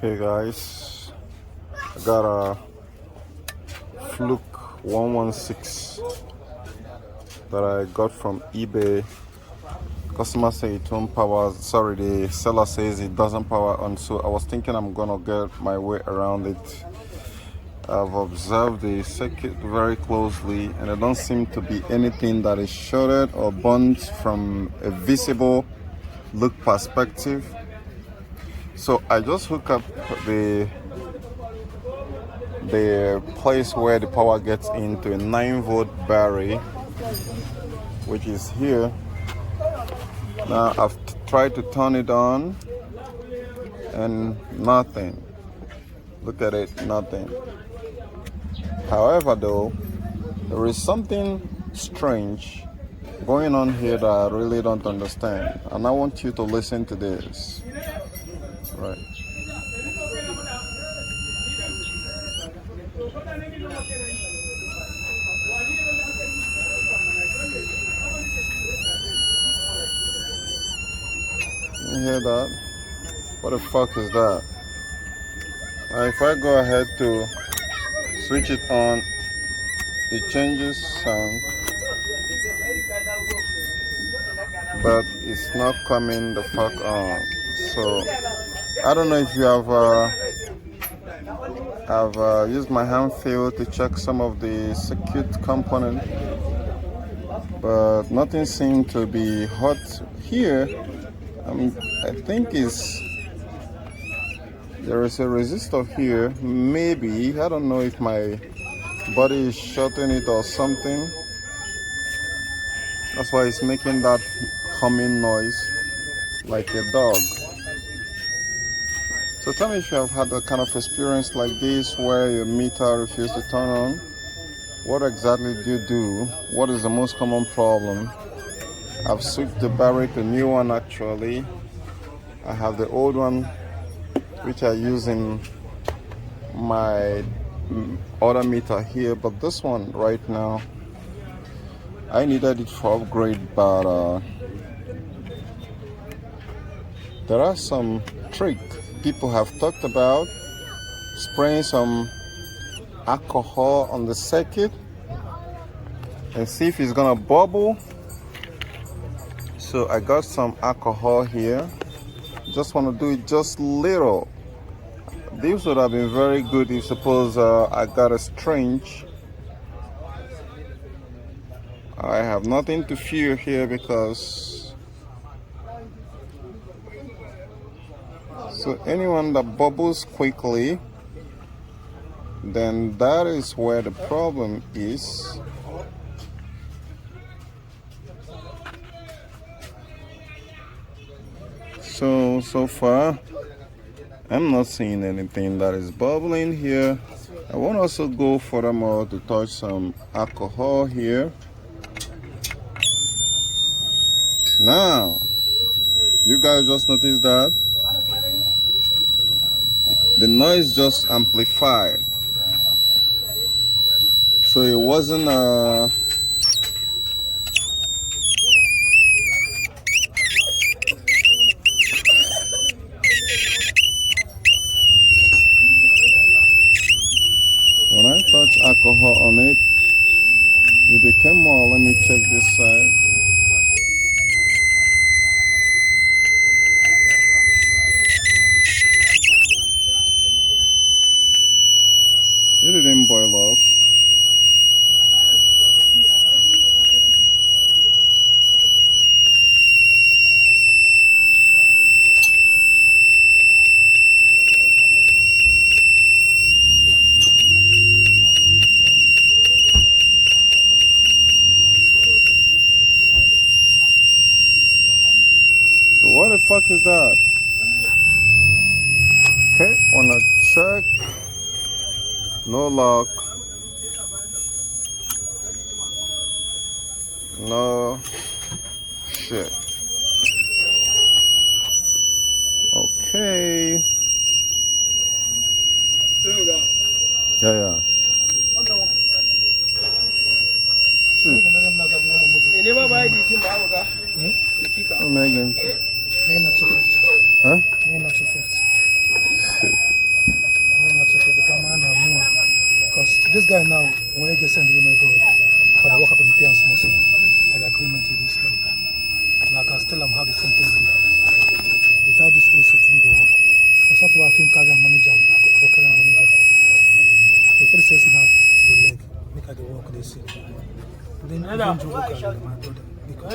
Hey guys, I got a Fluke 116 that I got from eBay. Customer say it won't power, sorry, the seller says it doesn't power on, so I was thinking I'm gonna get my way around it. I've observed the circuit very closely and there don't seem to be anything that is shorted or burnt from a visible look perspective. So I just hook up the place where the power gets into a 9-volt battery, which is here. Now I've tried to turn it on and nothing. Look at it, nothing. However though, there is something strange going on here that I really don't understand, and I want you to listen to this. Right. You hear that? What the fuck is that? Now if I go ahead to switch it on, it changes sound, but it's not coming the fuck on. So I don't know if you have used my hand feel to check some of the circuit component, but nothing seemed to be hot here. I think there is a resistor here. Maybe, I don't know if my body is shorting it or something. That's why it's making that humming noise like a dog. So tell me if you have had a kind of experience like this where your meter refuses to turn on. What exactly do you do? What is the most common problem? I've switched the battery to a new one actually. I have the old one which I use in my other meter here, but this one right now, I needed it for upgrade, but there are some tricks people have talked about, spraying some alcohol on the circuit and see if it's gonna bubble. So I got some alcohol here. Just want to do it just little. This would have been very good if suppose I got a strange. I have nothing to fear here because so anyone that bubbles quickly, then that is where the problem is. So far I'm not seeing anything that is bubbling here. I won't also go furthermore to touch some alcohol here. Now, you guys just noticed that the noise just amplified. So it wasn't when I touch alcohol on it, it became more. Let me check this side. It didn't boil off. So what the fuck is that? Okay, wanna check. No lock. No shit. Okay. Yeah. Megan. Huh? this guy now, when he gets sent to the medical, for the work up on the parents muscle, like agreement with this law. And I can tell them how the thing can be. Without this AC thing go work. For something I film carry and manager, I go carry and manager. I prefer the AC now to the leg, make I the work they see. Then I don't do work with my brother. Because